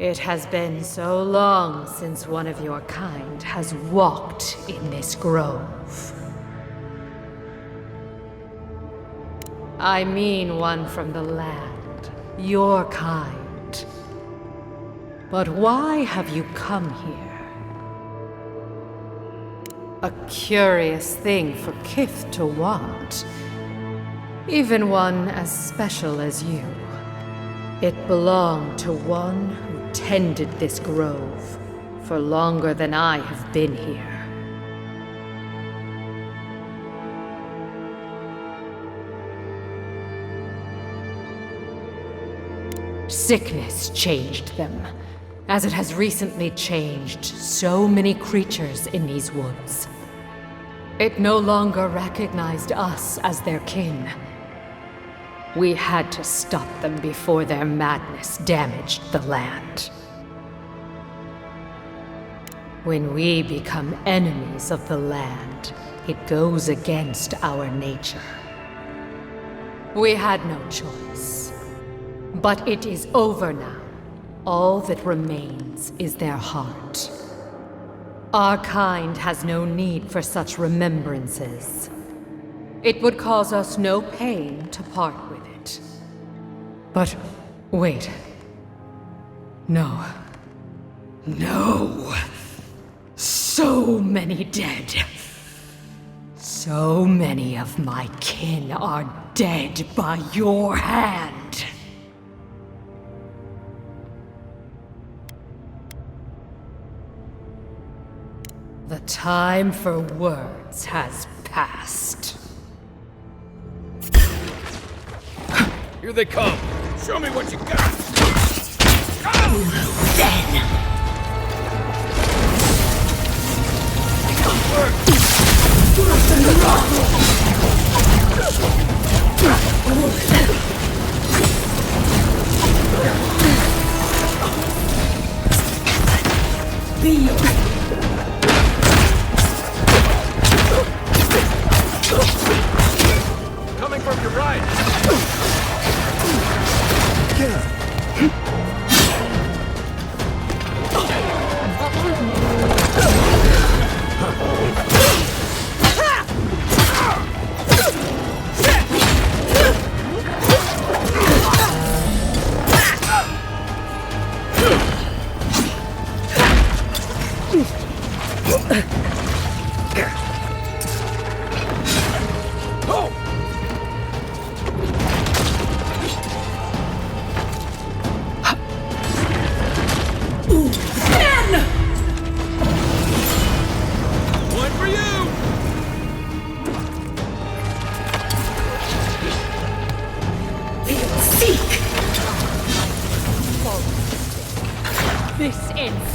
It has been so long since one of your kind has walked in this grove. I mean one from the land, your kind. But why have you come here? A curious thing for Kith to want. Even one as special as you. It belonged to one who tended this grove for longer than I have been here. Sickness changed them, as it has recently changed so many creatures in these woods. It no longer recognized us as their kin. We had to stop them before their madness damaged the land. When we become enemies of the land, it goes against our nature. We had no choice. But it is over now. All that remains is their heart. Our kind has no need for such remembrances. It would cause us no pain to part with it. But wait. No. No! So many dead. So many of my kin are dead by your hand. The time for words has passed. Here they come. Show me what you got. Coming from your right. One for you! Seek! This ends.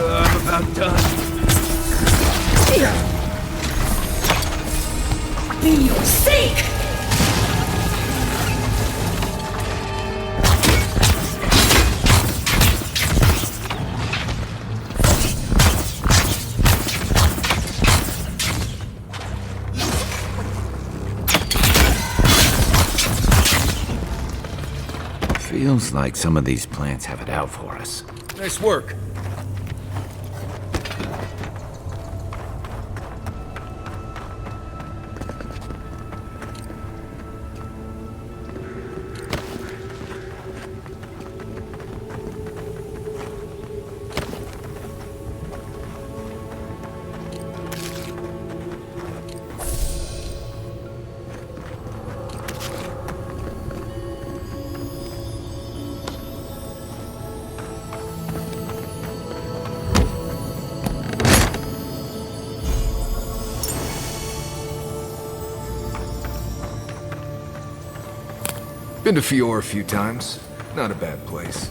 I'm about done. Be your sake! Feels like some of these plants have it out for us. Nice work. Been to Fior a few times. Not a bad place.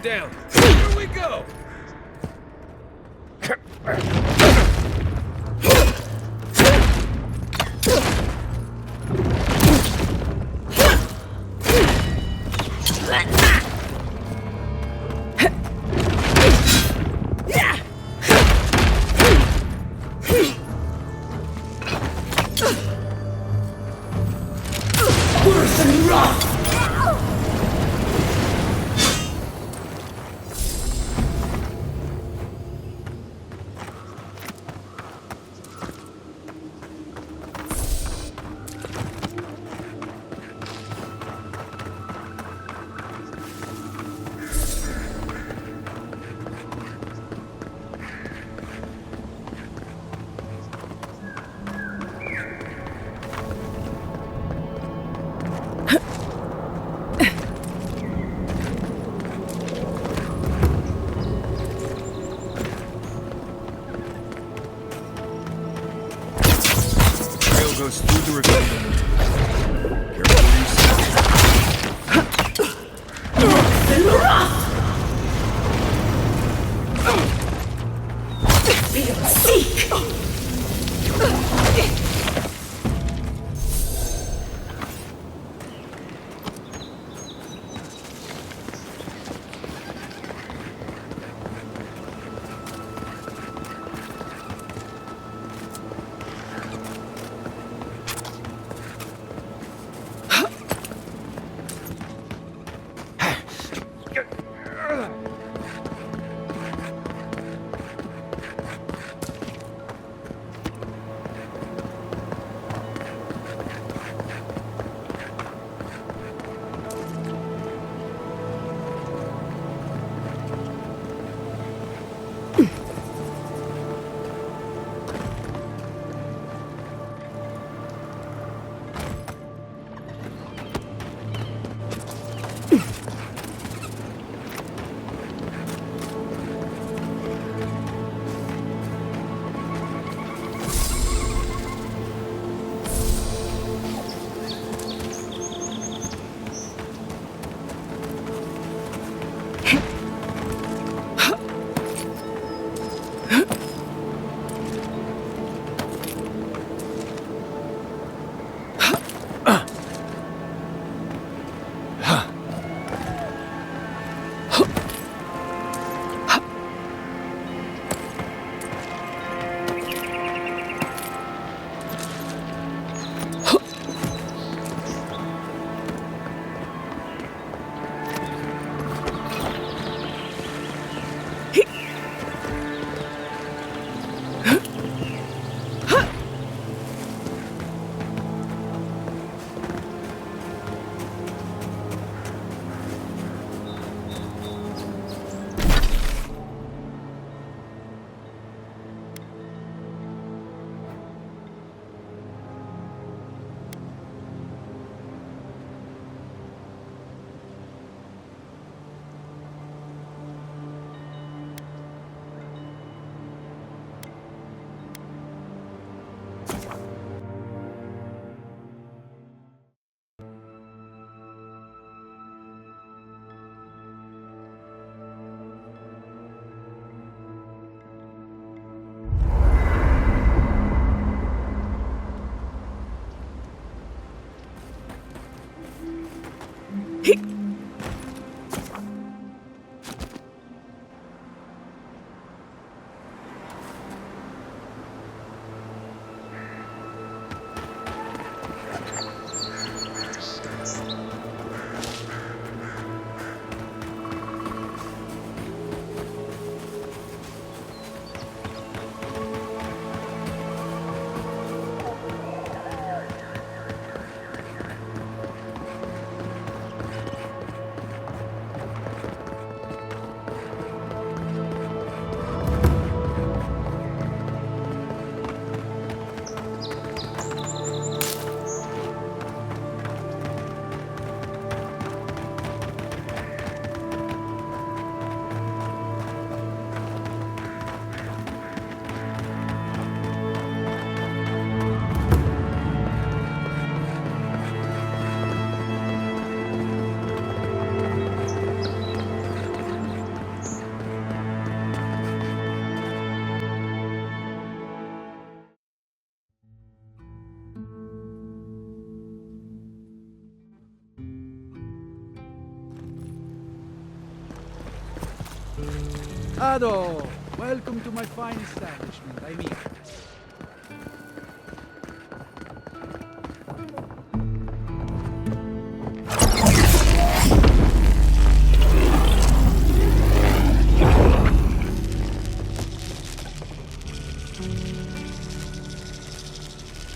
Down. Here we go. Goes through the ravine. Careful what you Ado, welcome to my fine establishment. I mean,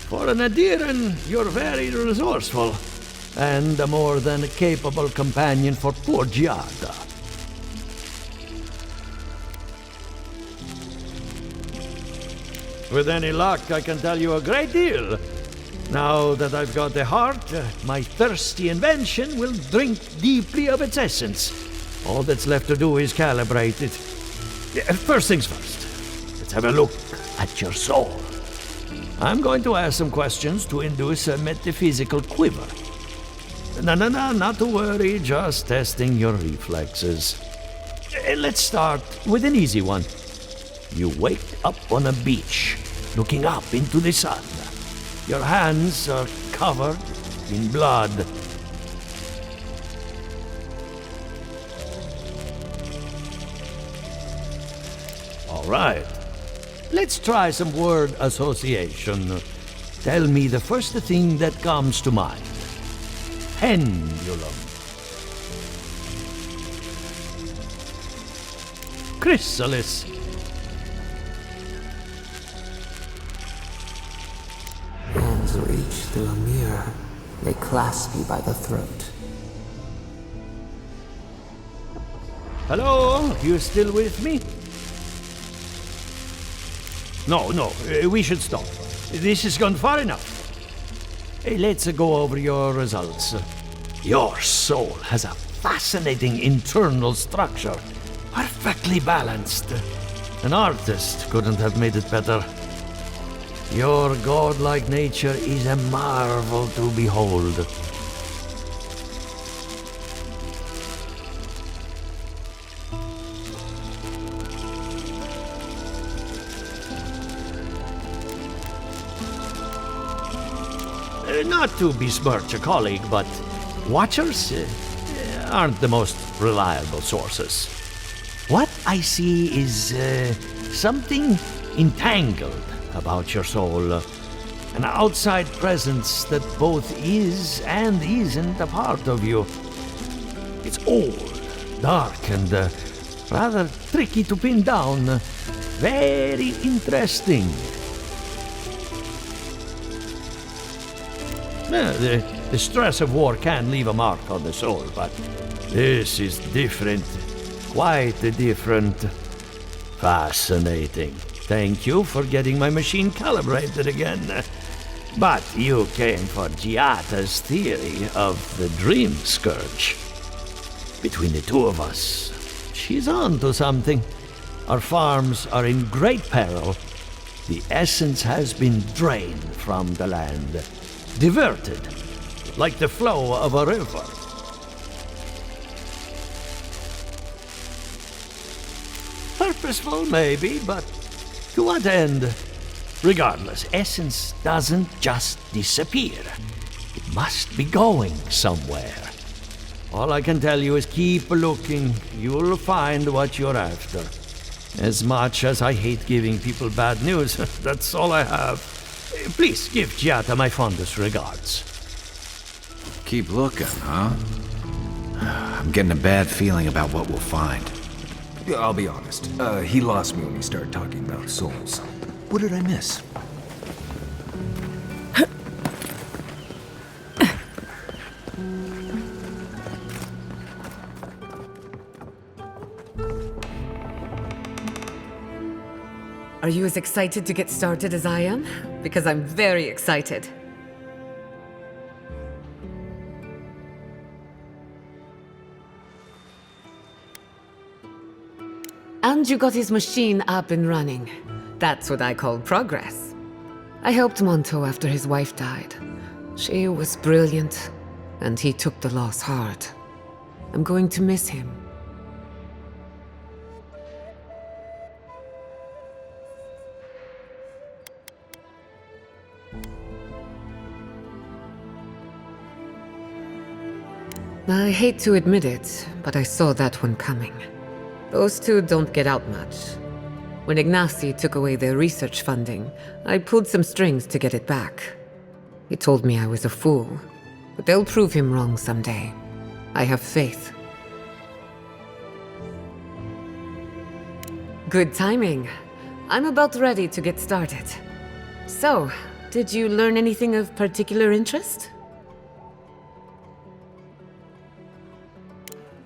For an Adiran, you're very resourceful, and a more than capable companion for poor Giada. With any luck, I can tell you a great deal. Now that I've got the heart, my thirsty invention will drink deeply of its essence. All that's left to do is calibrate it. First things first, let's have a look at your soul. I'm going to ask some questions to induce a metaphysical quiver. No, not to worry, just testing your reflexes. Let's start with an easy one. You wake up on a beach, looking up into the sun. Your hands are covered in blood. All right. Let's try some word association. Tell me the first thing that comes to mind. Pendulum. Chrysalis. Hands reach through a mirror. They clasp you by the throat. Hello? You still with me? No, we should stop. This has gone far enough. Let's go over your results. Your soul has a fascinating internal structure, perfectly balanced. An artist couldn't have made it better. Your godlike nature is a marvel to behold. Not to besmirch a colleague, but watchers aren't the most reliable sources. What I see is something entangled about your soul. An outside presence that both is and isn't a part of you. It's old, dark, and rather tricky to pin down. Very interesting. The stress of war can leave a mark on the soul, but this is different. Quite different. Fascinating. Thank you for getting my machine calibrated again. But you came for Giata's theory of the dream scourge. Between the two of us, she's on to something. Our farms are in great peril. The essence has been drained from the land. Diverted, like the flow of a river. Purposeful, maybe, but to what end? Regardless, essence doesn't just disappear. It must be going somewhere. All I can tell you is keep looking. You'll find what you're after. As much as I hate giving people bad news, that's all I have. Please give Giata my fondest regards. Keep looking, huh? I'm getting a bad feeling about what we'll find. Yeah, I'll be honest. He lost me when we started talking about souls. What did I miss? Are you as excited to get started as I am? Because I'm very excited. And you got his machine up and running. That's what I call progress. I helped Monto after his wife died. She was brilliant, and he took the loss hard. I'm going to miss him. I hate to admit it, but I saw that one coming. Those two don't get out much. When Ignacy took away their research funding, I pulled some strings to get it back. He told me I was a fool, but they'll prove him wrong someday. I have faith. Good timing. I'm about ready to get started. So, did you learn anything of particular interest?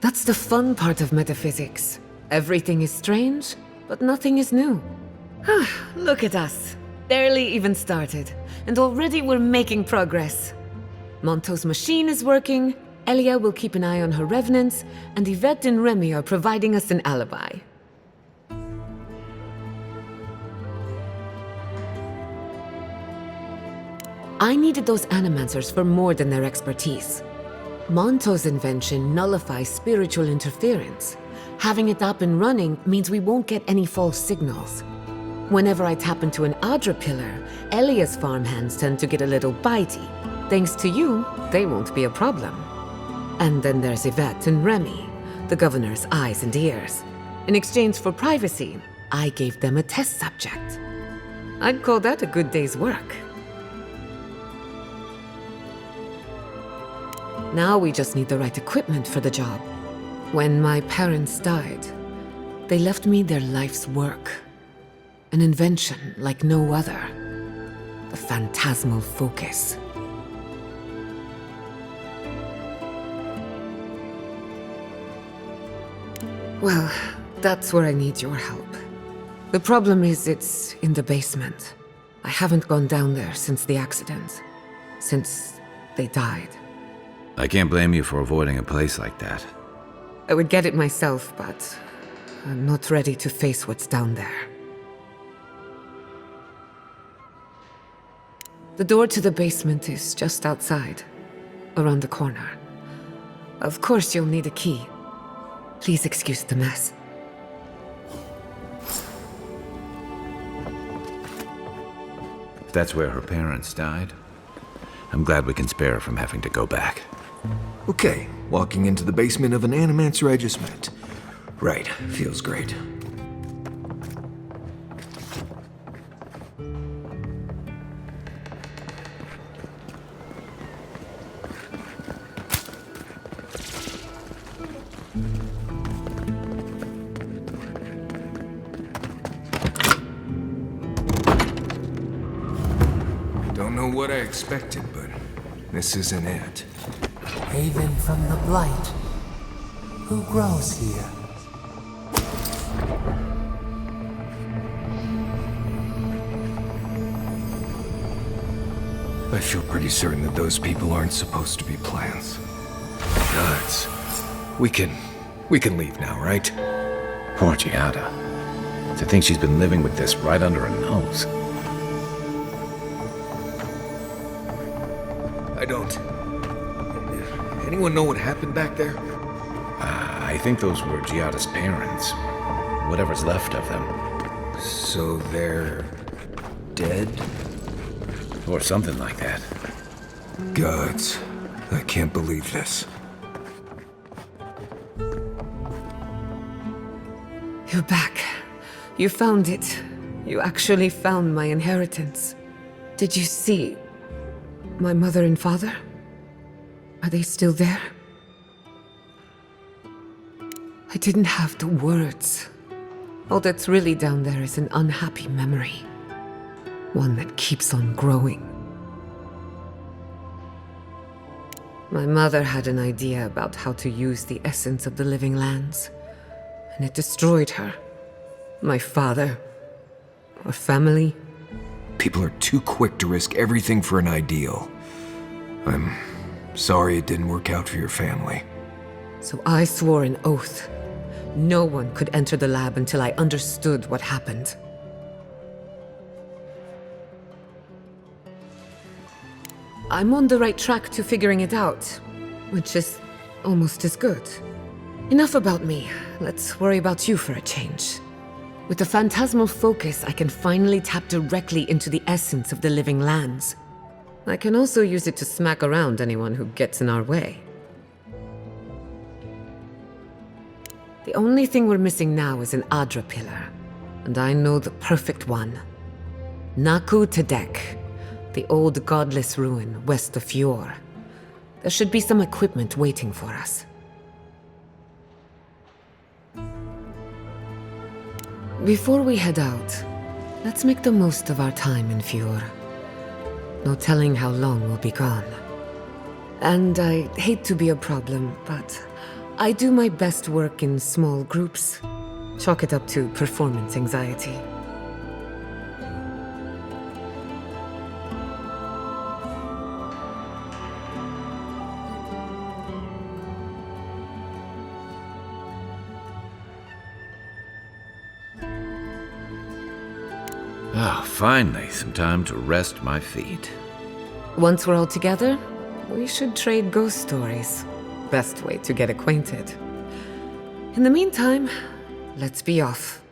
That's the fun part of metaphysics. Everything is strange, but nothing is new. Look at us. Barely even started, and already we're making progress. Monto's machine is working, Elia will keep an eye on her revenants, and Yvette and Remy are providing us an alibi. I needed those animancers for more than their expertise. Monto's invention nullifies spiritual interference. Having it up and running means we won't get any false signals. Whenever I tap into an Adra pillar, Elia's farmhands tend to get a little bitey. Thanks to you, they won't be a problem. And then there's Yvette and Remy, the governor's eyes and ears. In exchange for privacy, I gave them a test subject. I'd call that a good day's work. Now we just need the right equipment for the job. When my parents died, they left me their life's work. An invention like no other. The phantasmal focus. Well, that's where I need your help. The problem is it's in the basement. I haven't gone down there since the accident. Since they died. I can't blame you for avoiding a place like that. I would get it myself, but I'm not ready to face what's down there. The door to the basement is just outside, around the corner. Of course you'll need a key. Please excuse the mess. If that's where her parents died, I'm glad we can spare her from having to go back. Okay, walking into the basement of an animancer I just met. Right, feels great. Don't know what I expected, but this isn't it. Haven from the Blight. Who grows here? I feel pretty certain that those people aren't supposed to be plants. Guys, we can leave now, right? Poor Giada. To think she's been living with this right under her nose. I don't. Anyone know what happened back there? I think those were Giada's parents. Whatever's left of them. So they're dead? Or something like that. Gods, I can't believe this. You're back. You found it. You actually found my inheritance. Did you see my mother and father? Are they still there? I didn't have the words. All that's really down there is an unhappy memory. One that keeps on growing. My mother had an idea about how to use the essence of the living lands, and it destroyed her. My father, our family. People are too quick to risk everything for an ideal. I'm sorry it didn't work out for your family. So I swore an oath. No one could enter the lab until I understood what happened. I'm on the right track to figuring it out, which is almost as good. Enough about me. Let's worry about you for a change. With the phantasmal focus, I can finally tap directly into the essence of the living lands. I can also use it to smack around anyone who gets in our way. The only thing we're missing now is an Adra pillar. And I know the perfect one. Naku Tedek, the old godless ruin west of Fjord. There should be some equipment waiting for us. Before we head out, let's make the most of our time in Fjord. No telling how long we'll be gone. And I hate to be a problem, but I do my best work in small groups. Chalk it up to performance anxiety. Ah, finally, some time to rest my feet. Once we're all together, we should trade ghost stories. Best way to get acquainted. In the meantime, let's be off.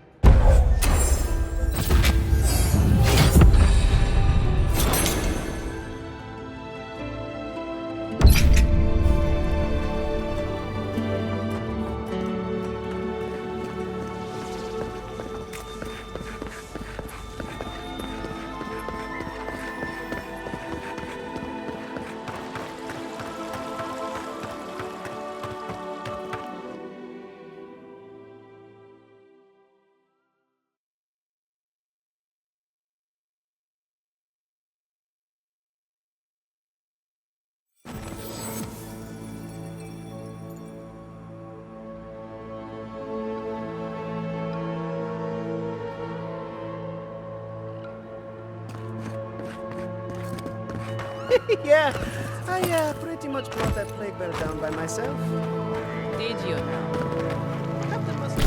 Yeah, I pretty much brought that plague bear down by myself. Did you? Captain must.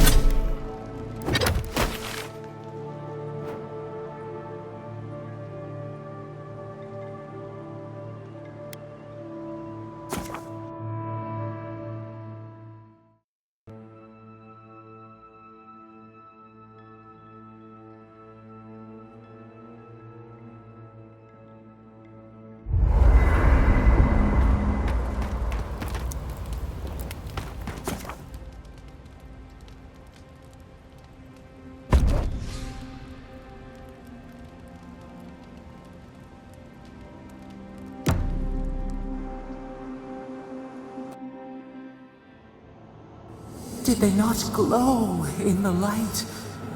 Did they not glow in the light?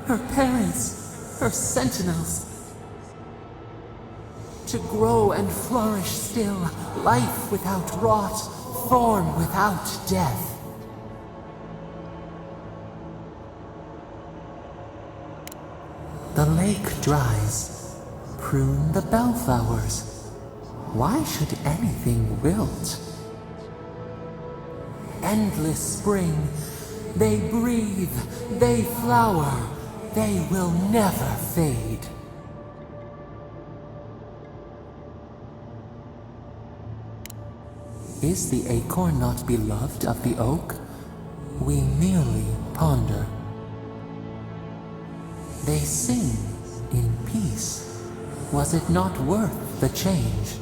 Her parents, her sentinels. To grow and flourish still, life without rot, form without death. The lake dries. Prune the bellflowers. Why should anything wilt? Endless spring. They breathe, they flower, they will never fade. Is the acorn not beloved of the oak? We merely ponder. They sing in peace. Was it not worth the change?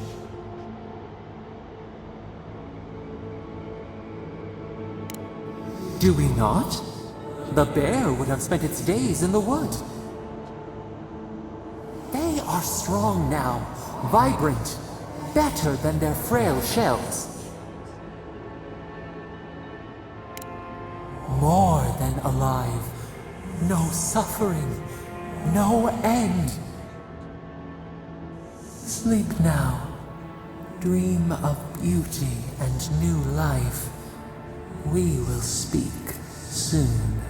Do we not? The bear would have spent its days in the wood. They are strong now, vibrant, better than their frail shells. More than alive, no suffering, no end. Sleep now, dream of beauty and new life. We will speak soon.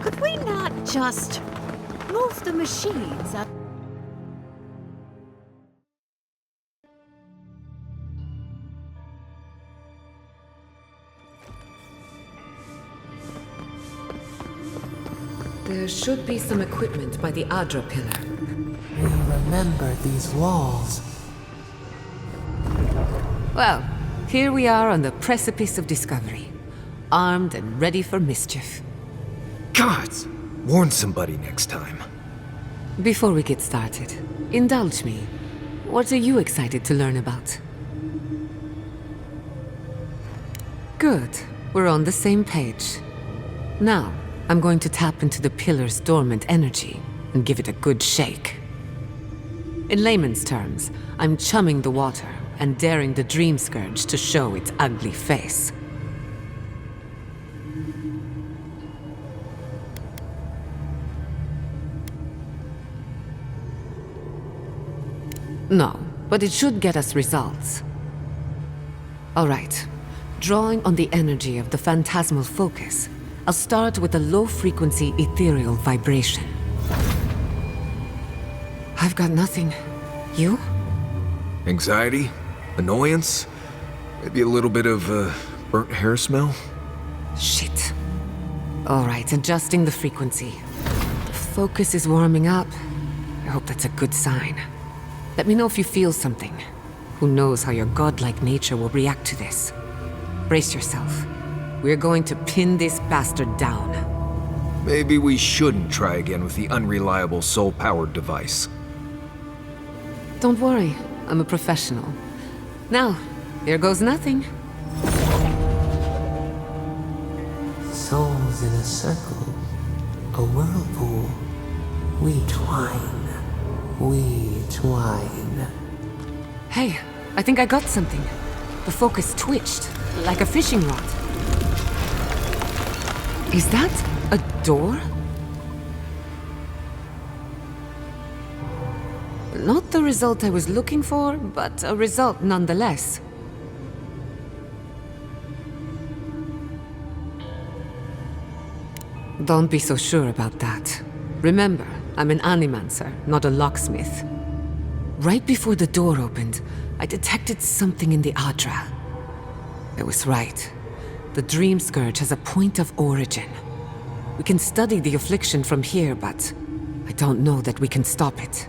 Could we not just move the machines up? There should be some equipment by the Adra pillar. We remember these walls. Well, here we are on the precipice of discovery. armed and ready for mischief. Gods! Warn somebody next time. Before we get started, indulge me. What are you excited to learn about? Good. We're on the same page. Now, I'm going to tap into the pillar's dormant energy and give it a good shake. In layman's terms, I'm chumming the water and daring the Dream Scourge to show its ugly face. No, but it should get us results. All right. Drawing on the energy of the phantasmal focus, I'll start with a low-frequency ethereal vibration. I've got nothing. You? Anxiety? Annoyance? Maybe a little bit of, burnt hair smell? Shit. All right, adjusting the frequency. The focus is warming up. I hope that's a good sign. Let me know if you feel something. Who knows how your godlike nature will react to this. Brace yourself. We're going to pin this bastard down. Maybe we shouldn't try again with the unreliable soul-powered device. Don't worry, I'm a professional. Now, here goes nothing. Souls in a circle, a whirlpool. We twine, we twine. Hey, I think I got something. The focus twitched, like a fishing rod. Is that a door? Not the result I was looking for, but a result nonetheless. Don't be so sure about that. Remember, I'm an animancer, not a locksmith. Right before the door opened, I detected something in the Adra. I was right. The Dream Scourge has a point of origin. We can study the affliction from here, but I don't know that we can stop it.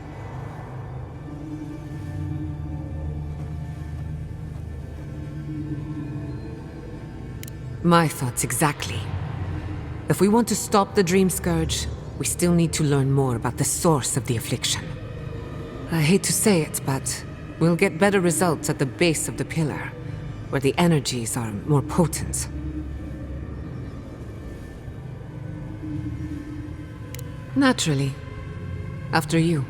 My thoughts exactly. If we want to stop the Dream Scourge, we still need to learn more about the source of the affliction. I hate to say it, but we'll get better results at the base of the pillar, where the energies are more potent. Naturally. After you.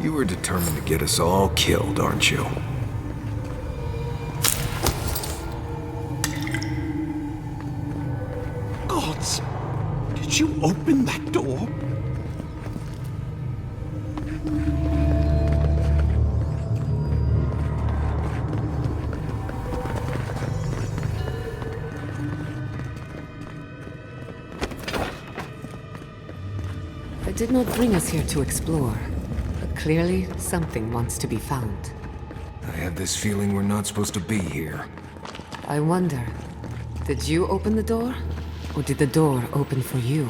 You were determined to get us all killed, aren't you? Gods! Did you open that door? They did not bring us here to explore, but clearly something wants to be found. I have this feeling we're not supposed to be here. I wonder, did you open the door? Or did the door open for you?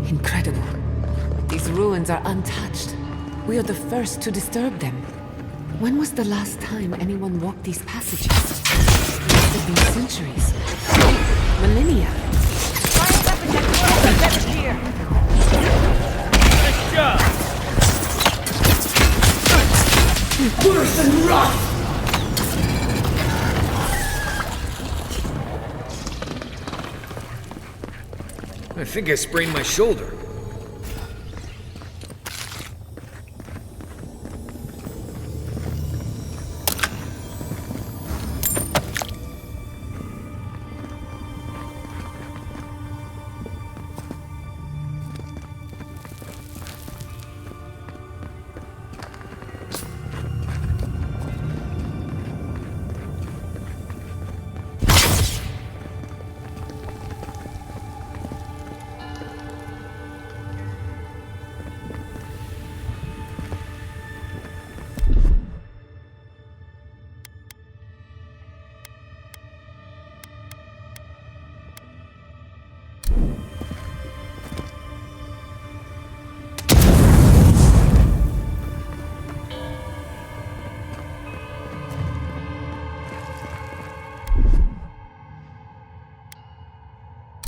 Incredible. These ruins are untouched. We are the first to disturb them. When was the last time anyone walked these passages? It must have been centuries. Millennia. Nice job! Worse than rot! I think I sprained my shoulder.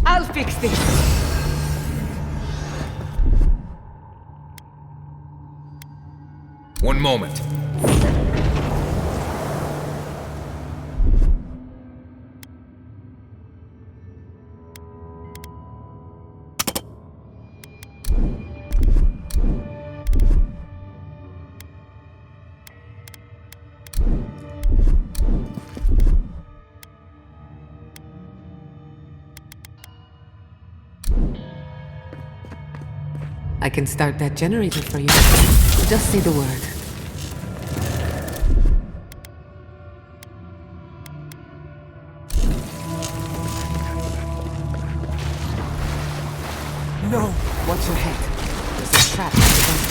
I'll fix this. One moment. I can start that generator for you. Just say the word. No! Watch your head. There's a trap in the bunker.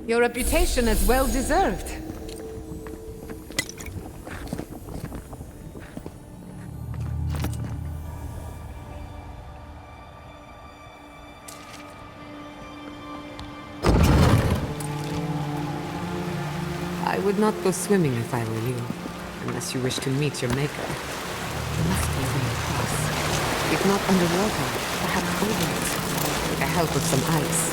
Your reputation is well deserved. I would not go swimming if I were you, unless you wish to meet your maker. There must be a way across. If not underwater, perhaps over it. With the help of some ice.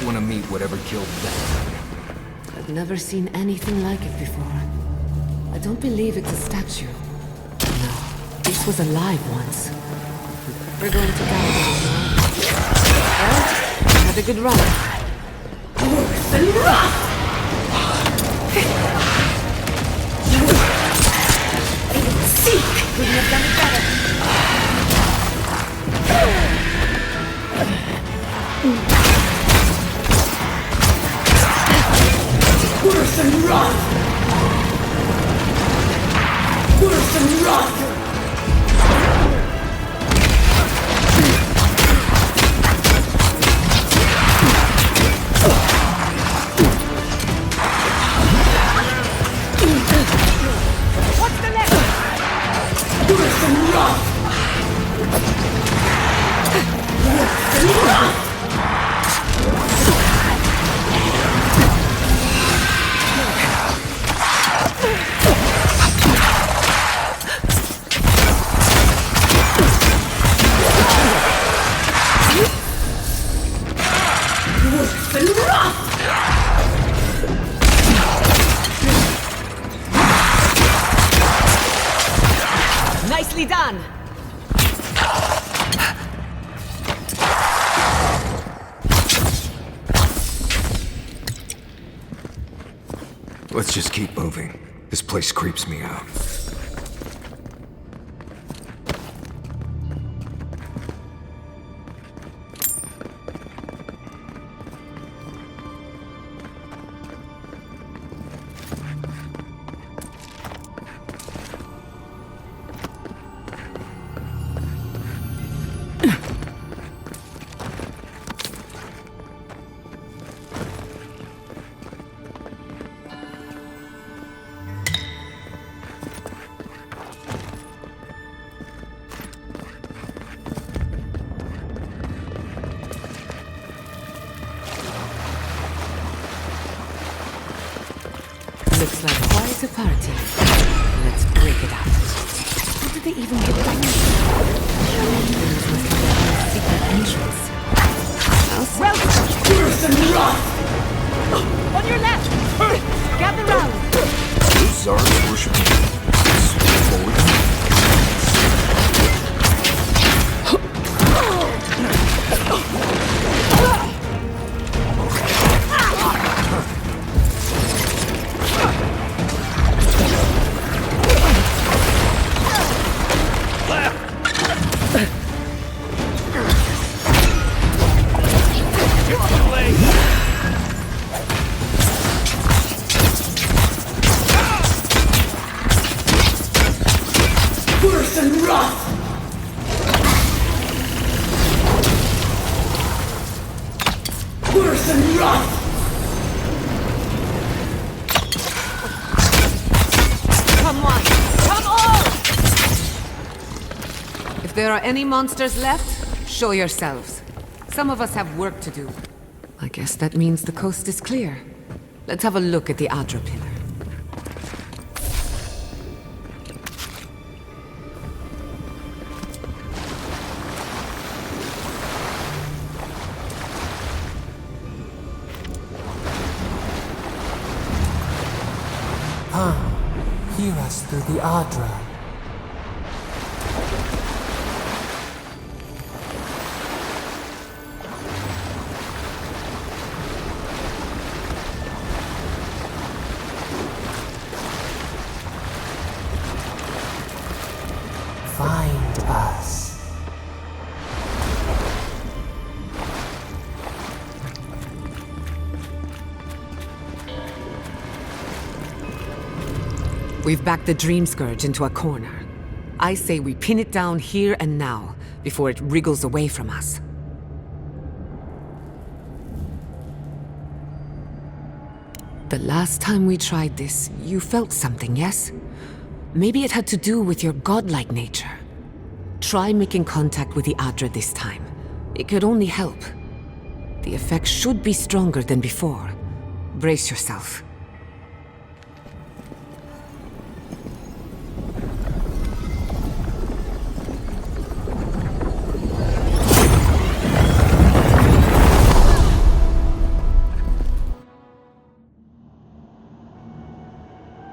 Want to meet whatever killed that. I've never seen anything like it before. I don't believe it's a statue. No, this was alive once. We're going to die now. Well, had a good run. Worse and rough! Seek! Couldn't have done it better. Worse and rough! Worse and rough! What's the left? Worse and rough! Worse and rough! Nicely done! Let's just keep moving. This place creeps me out. Looks like quite a party. Let's break it up. How did they even get down here? Things must have a secret entrance. On your left! Gather round! Those Zards worshiping forward. If there are any monsters left, show yourselves. Some of us have work to do. I guess that means the coast is clear. Let's have a look at the Adra pillar. Come, hear us through the Adra. Find us. We've backed the Dream Scourge into a corner. I say we pin it down here and now, before it wriggles away from us. The last time we tried this, you felt something, yes? Maybe it had to do with your godlike nature. Try making contact with the Adra this time. It could only help. The effect should be stronger than before. Brace yourself.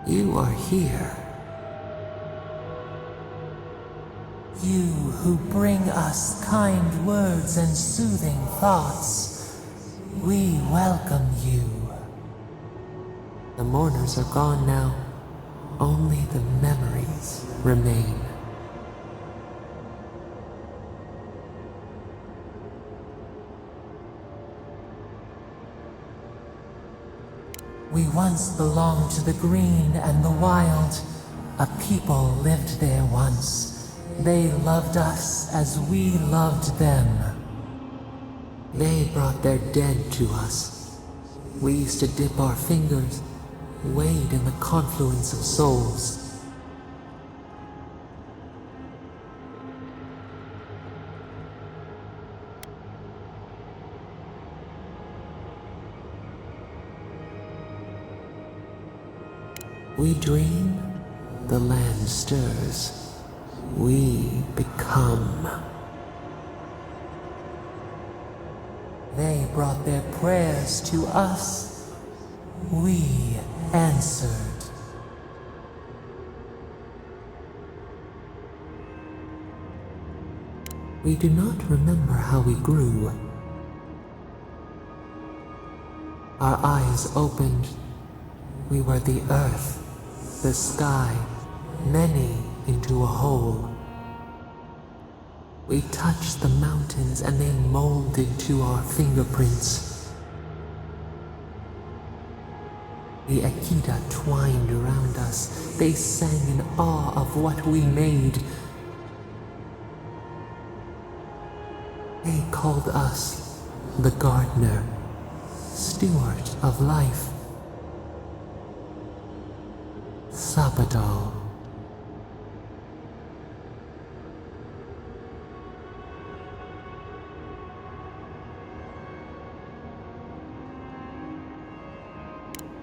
You are here. You who bring us kind words and soothing thoughts, we welcome you. The mourners are gone now. Only the memories remain. We once belonged to the green and the wild. A people lived there once. They loved us as we loved them. They brought their dead to us. We used to dip our fingers, wade in the confluence of souls. We dream, the land stirs. We become. They brought their prayers to us. We answered. We do not remember how we grew. Our eyes opened. We were the earth, the sky, many into a whole. We touched the mountains and they molded to our fingerprints. The Akita twined around us. They sang in awe of what we made. They called us the gardener, steward of life. Sabadal.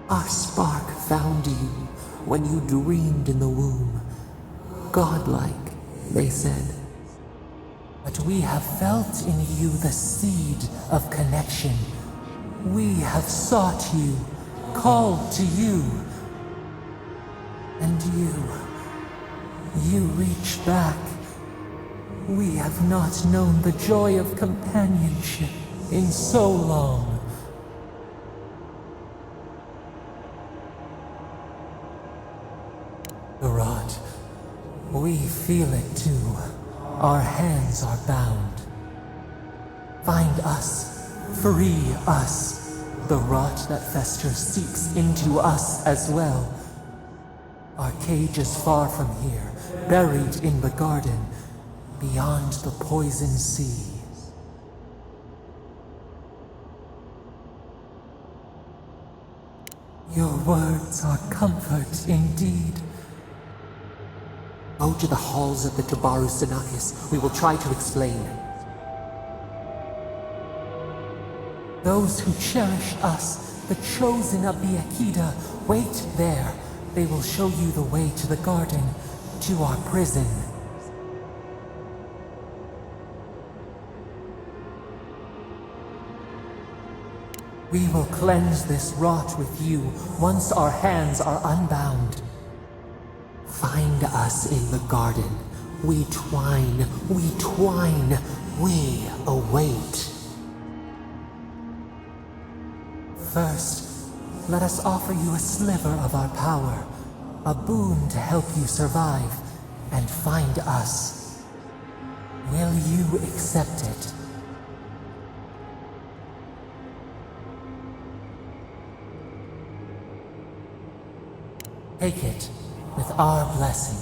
Our spark found you when you dreamed in the womb. Godlike, they said. But we have felt in you the seed of connection. We have sought you, called to you. And you reached back. We have not known the joy of companionship in so long. The rot. We feel it too. Our hands are bound. Find us. Free us. The rot that festers seeps into us as well. Our cage is far from here, buried in the garden, beyond the poison sea. Your words are comfort indeed. Go to the halls of the Tabaru Sanakis. We will try to explain. Those who cherish us, the chosen of the Akida, wait there. They will show you the way to the garden, to our prison. We will cleanse this rot with you once our hands are unbound. Find us in the garden. We twine, we await. First, let us offer you a sliver of our power, a boon to help you survive and find us. Will you accept it? Take it with our blessing.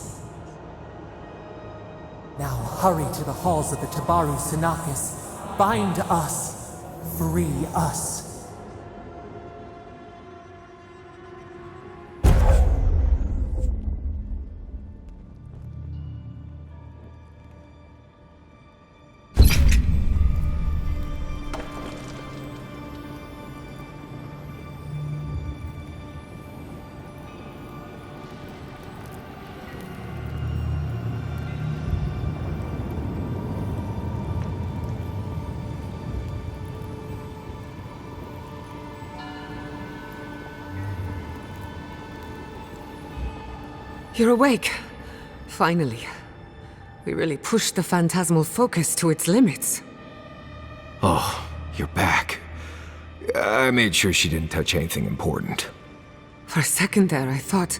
Now hurry to the halls of the Tabaru Sanakis. Bind us. Free us. You're awake. Finally. We really pushed the phantasmal focus to its limits. Oh, you're back. I made sure she didn't touch anything important. For a second there, I thought...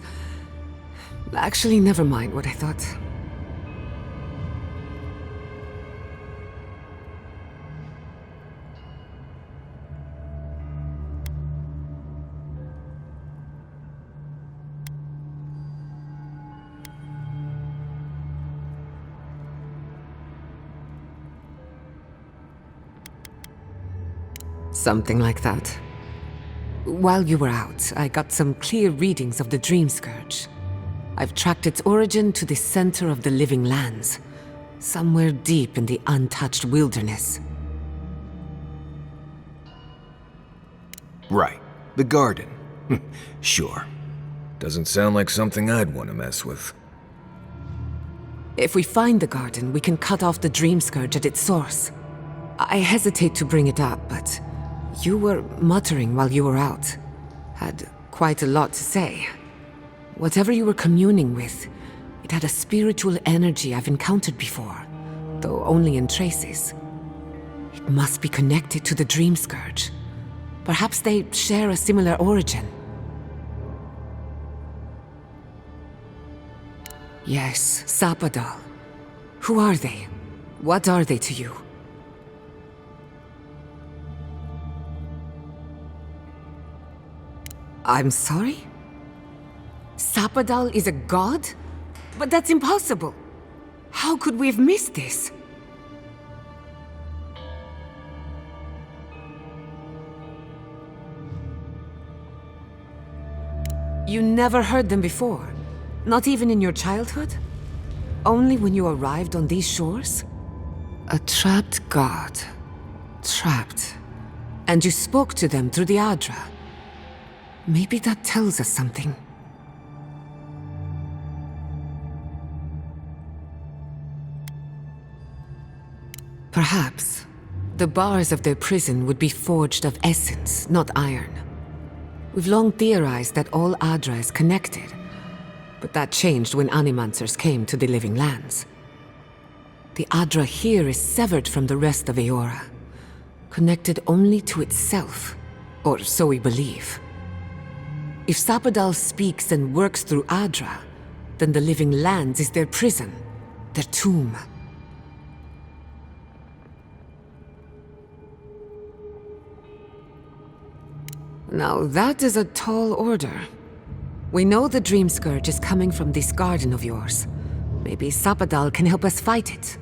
Actually, never mind what I thought. Something like that. While you were out, I got some clear readings of the Dream Scourge. I've tracked its origin to the center of the living lands, somewhere deep in the untouched wilderness. Right. The garden. Sure. Doesn't sound like something I'd want to mess with. If we find the garden, we can cut off the Dream Scourge at its source. I hesitate to bring it up, but you were muttering while you were out. Had quite a lot to say. Whatever you were communing with, it had a spiritual energy I've encountered before, though only in traces. It must be connected to the Dream Scourge. Perhaps they share a similar origin. Yes, Sapadal. Who are they? What are they to you? I'm sorry? Sapadal is a god? But that's impossible. How could we have missed this? You never heard them before? Not even in your childhood? Only when you arrived on these shores? A trapped god. Trapped. And you spoke to them through the Adra. Maybe that tells us something. Perhaps. The bars of their prison would be forged of essence, not iron. We've long theorized that all Adra is connected, but that changed when Animancers came to the Living Lands. The Adra here is severed from the rest of Eora, connected only to itself, or so we believe. If Sapadal speaks and works through Adra, then the Living Lands is their prison, their tomb. Now that is a tall order. We know the Dream Scourge is coming from this garden of yours. Maybe Sapadal can help us fight it.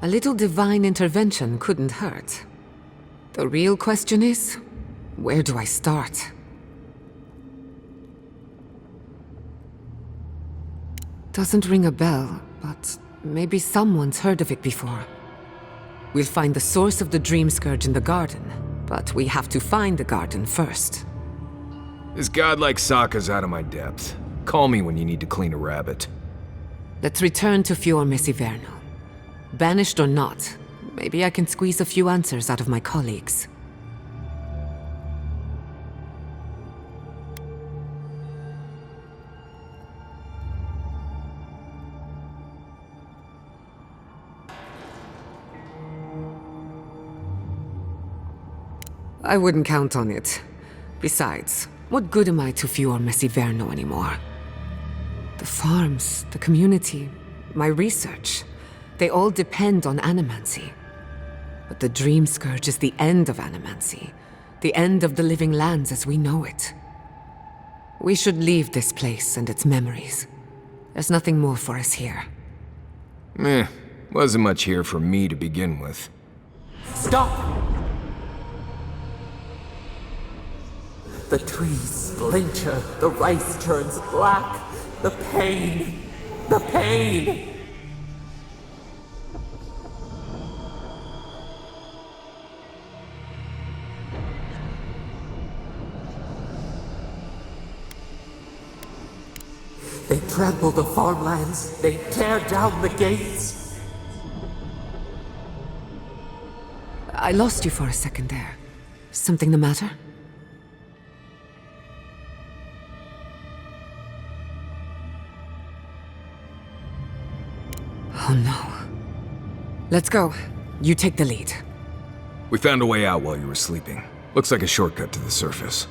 A little divine intervention couldn't hurt. The real question is, where do I start? Doesn't ring a bell, but maybe someone's heard of it before. We'll find the source of the Dream Scourge in the garden, but we have to find the garden first. This godlike Sokka's out of my depth. Call me when you need to clean a rabbit. Let's return to Fior Mesiverno. Banished or not, maybe I can squeeze a few answers out of my colleagues. I wouldn't count on it. Besides, what good am I to Fior Mesiverno anymore? The farms, the community, my research, they all depend on animancy. But the Dream Scourge is the end of animancy, the end of the Living Lands as we know it. We should leave this place and its memories. There's nothing more for us here. Wasn't much here for me to begin with. Stop! The trees splinter, the rice turns black. The pain! The pain! They trample the farmlands. They tear down the gates. I lost you for a second there. Something the matter? Oh no. Let's go. You take the lead. We found a way out while you were sleeping. Looks like a shortcut to the surface.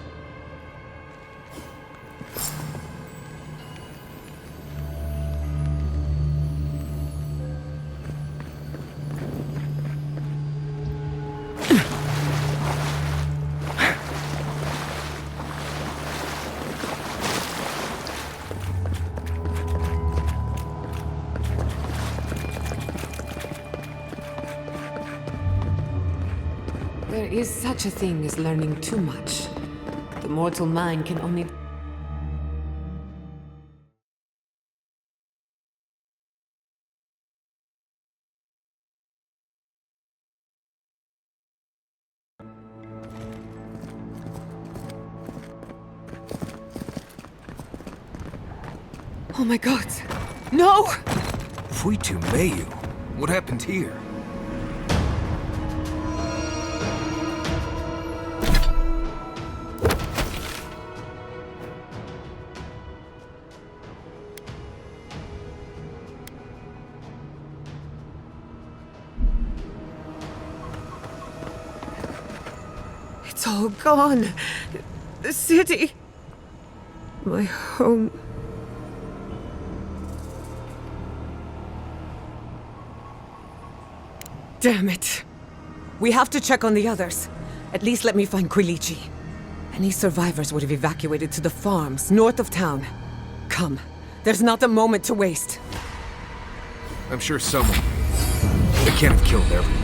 There is such a thing as learning too much. The mortal mind can only... Oh my god! No! Fuitu Mayu? What happened here? It's all gone. The city. My home. Damn it. We have to check on the others. At least let me find Quilichi. Any survivors would have evacuated to the farms north of town. Come. There's not a moment to waste. I'm sure someone... They can't have killed everyone.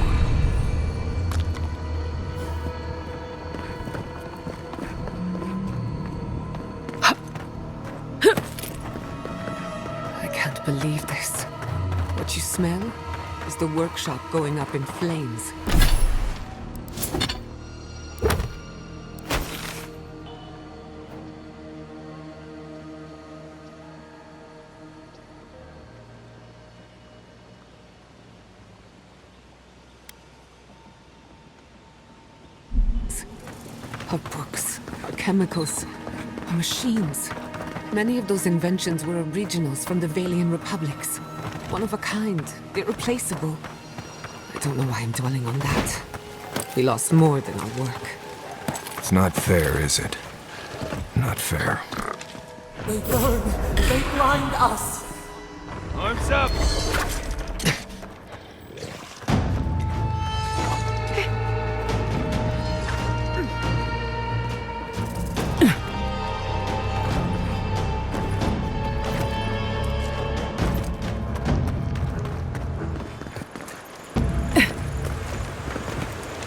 I can't believe this. What you smell is the workshop going up in flames. Our books, our chemicals, our machines. Many of those inventions were originals from the Valian republics. One of a kind, irreplaceable. I don't know why I'm dwelling on that. We lost more than our work. It's not fair, is it? Not fair. They burn. They blind us. Arms up!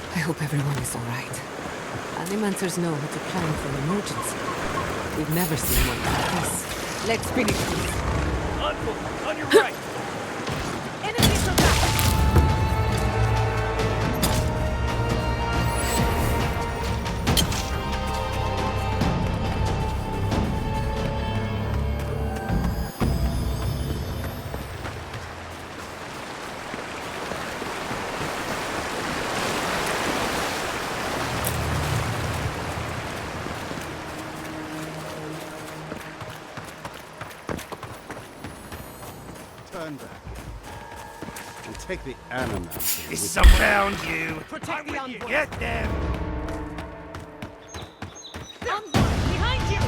I hope everyone is all right. Animanters know how to plan for an emergency. We've never seen one like this. Let's finish this. On your right! Enemies are back! Turn back. And take the animal. It's around you! Protect the envoy! Get them! Envoy, behind you!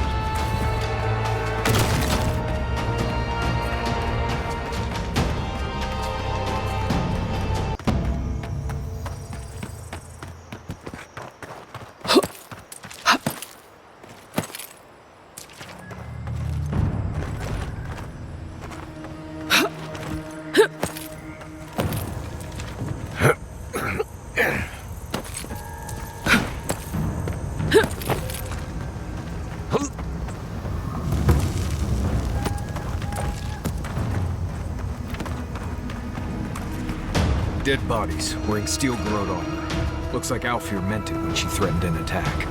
Dead bodies, wearing steel-growed armor. Looks like Alfir meant it when she threatened an attack.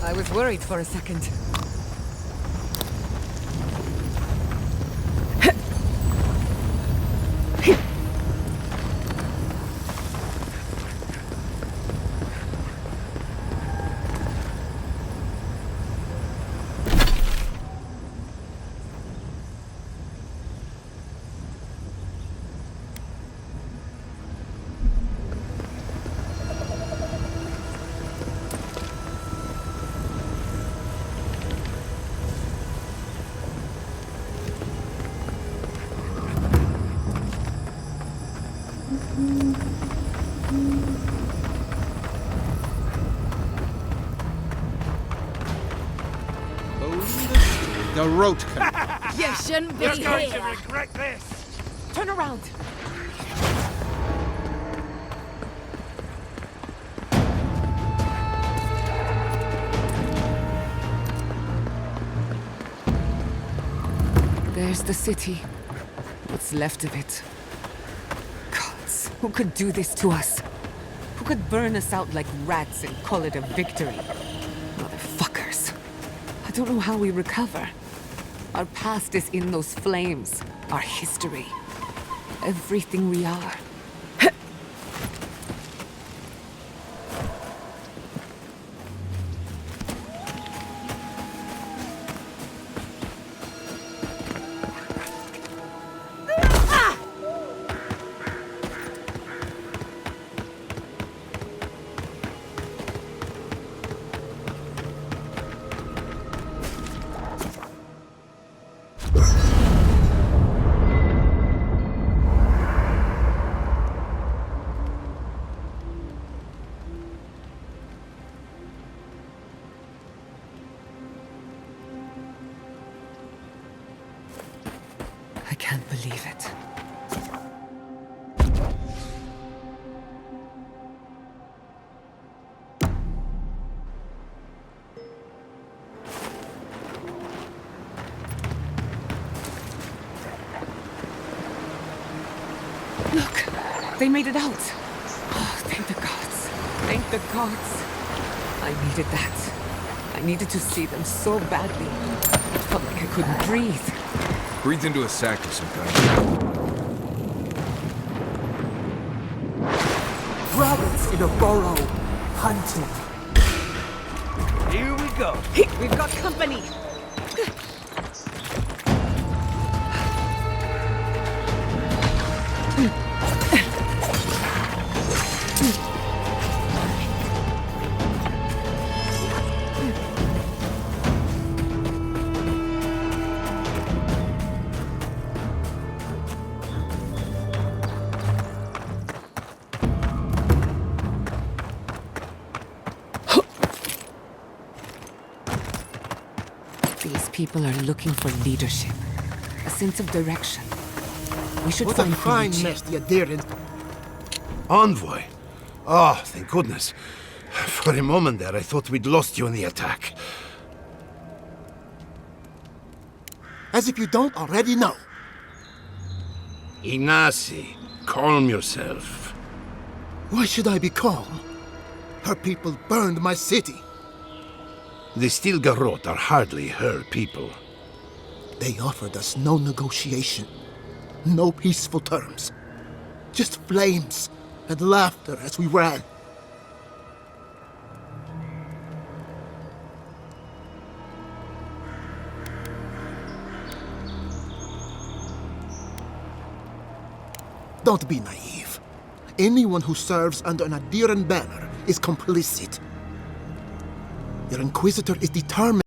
I was worried for a second. The Rotka. You shouldn't be You're going to here! regret this! Turn around! There's the city. What's left of it. Gods, who could do this to us? Who could burn us out like rats and call it a victory? Motherfuckers. I don't know how we recover. Our past is in those flames. Our history. Everything we are. I can't believe it. Look, they made it out. Oh, thank the gods. Thank the gods. I needed that. I needed to see them so badly. I felt like I couldn't breathe. Breathe into a sack of some kind. Rabbits in a burrow, hunting. Here we go. We've got company. These people are looking for leadership, a sense of direction. We should What a find fine Felice. mess the adherent... Envoy. Oh, thank goodness. For a moment there, I thought we'd lost you in the attack. As if you don't already know. Ignacy, calm yourself. Why should I be calm? Her people burned my city. The Stilgarrot are hardly her people. They offered us no negotiation, no peaceful terms. Just flames and laughter as we ran. Don't be naive. Anyone who serves under an Adhiran banner is complicit. Your Inquisitor is determined